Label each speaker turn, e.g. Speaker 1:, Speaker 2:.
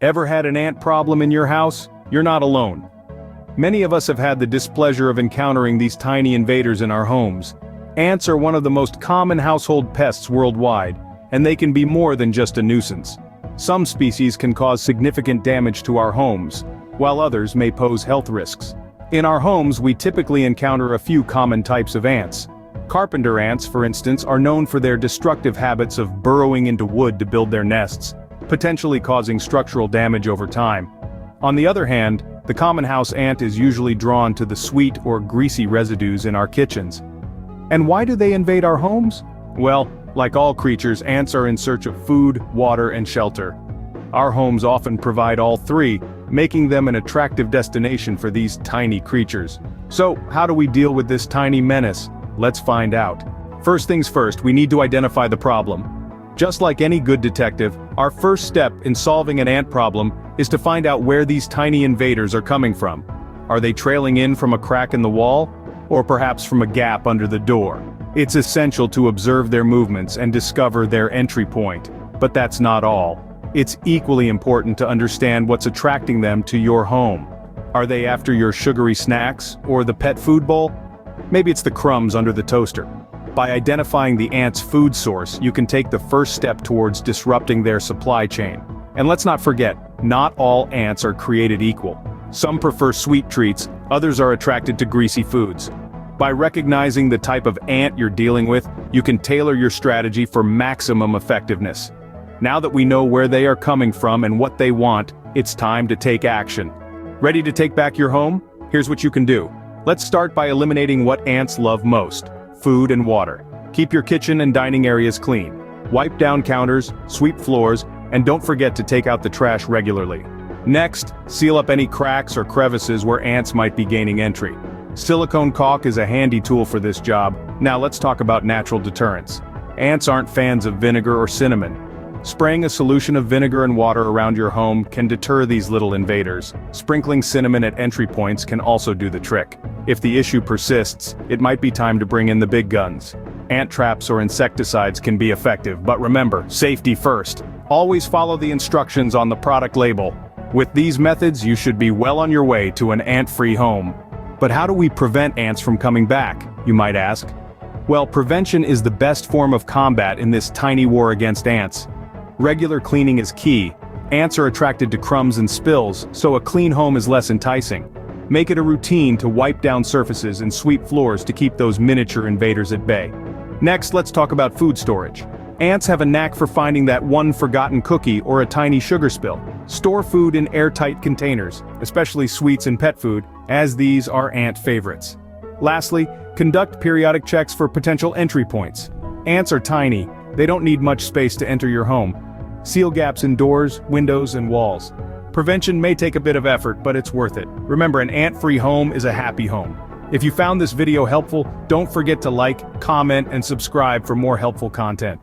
Speaker 1: Ever had an ant problem in your house? You're not alone. Many of us have had the displeasure of encountering these tiny invaders in our homes. Ants are one of the most common household pests worldwide, and they can be more than just a nuisance. Some species can cause significant damage to our homes, while others may pose health risks. In our homes, we typically encounter a few common types of ants. Carpenter ants, for instance, are known for their destructive habits of burrowing into wood to build their nests, potentially causing structural damage over time. On the other hand, the common house ant is usually drawn to the sweet or greasy residues in our kitchens. And why do they invade our homes? Well, like all creatures, ants are in search of food, water, and shelter. Our homes often provide all three, making them an attractive destination for these tiny creatures. So, how do we deal with this tiny menace? Let's find out. First things first, we need to identify the problem. Just like any good detective, our first step in solving an ant problem is to find out where these tiny invaders are coming from. Are they trailing in from a crack in the wall? Or perhaps from a gap under the door? It's essential to observe their movements and discover their entry point. But that's not all. It's equally important to understand what's attracting them to your home. Are they after your sugary snacks, or the pet food bowl? Maybe it's the crumbs under the toaster. By identifying the ant's food source, you can take the first step towards disrupting their supply chain. And let's not forget, not all ants are created equal. Some prefer sweet treats, others are attracted to greasy foods. By recognizing the type of ant you're dealing with, you can tailor your strategy for maximum effectiveness. Now that we know where they are coming from and what they want, it's time to take action. Ready to take back your home? Here's what you can do. Let's start by eliminating what ants love most: food and water. Keep your kitchen and dining areas clean. Wipe down counters, sweep floors, and don't forget to take out the trash regularly. Next, seal up any cracks or crevices where ants might be gaining entry. Silicone caulk is a handy tool for this job. Now let's talk about natural deterrents. Ants aren't fans of vinegar or cinnamon. Spraying a solution of vinegar and water around your home can deter these little invaders. Sprinkling cinnamon at entry points can also do the trick. If the issue persists, it might be time to bring in the big guns. Ant traps or insecticides can be effective, but remember, safety first. Always follow the instructions on the product label. With these methods, you should be well on your way to an ant-free home. But how do we prevent ants from coming back, you might ask? Well, prevention is the best form of combat in this tiny war against ants. Regular cleaning is key. Ants are attracted to crumbs and spills, so a clean home is less enticing. Make it a routine to wipe down surfaces and sweep floors to keep those miniature invaders at bay. Next, let's talk about food storage. Ants have a knack for finding that one forgotten cookie or a tiny sugar spill. Store food in airtight containers, especially sweets and pet food, as these are ant favorites. Lastly, conduct periodic checks for potential entry points. Ants are tiny. They don't need much space to enter your home. Seal gaps in doors, windows, and walls. Prevention may take a bit of effort, but it's worth it. Remember, an ant-free home is a happy home. If you found this video helpful, don't forget to like, comment, and subscribe for more helpful content.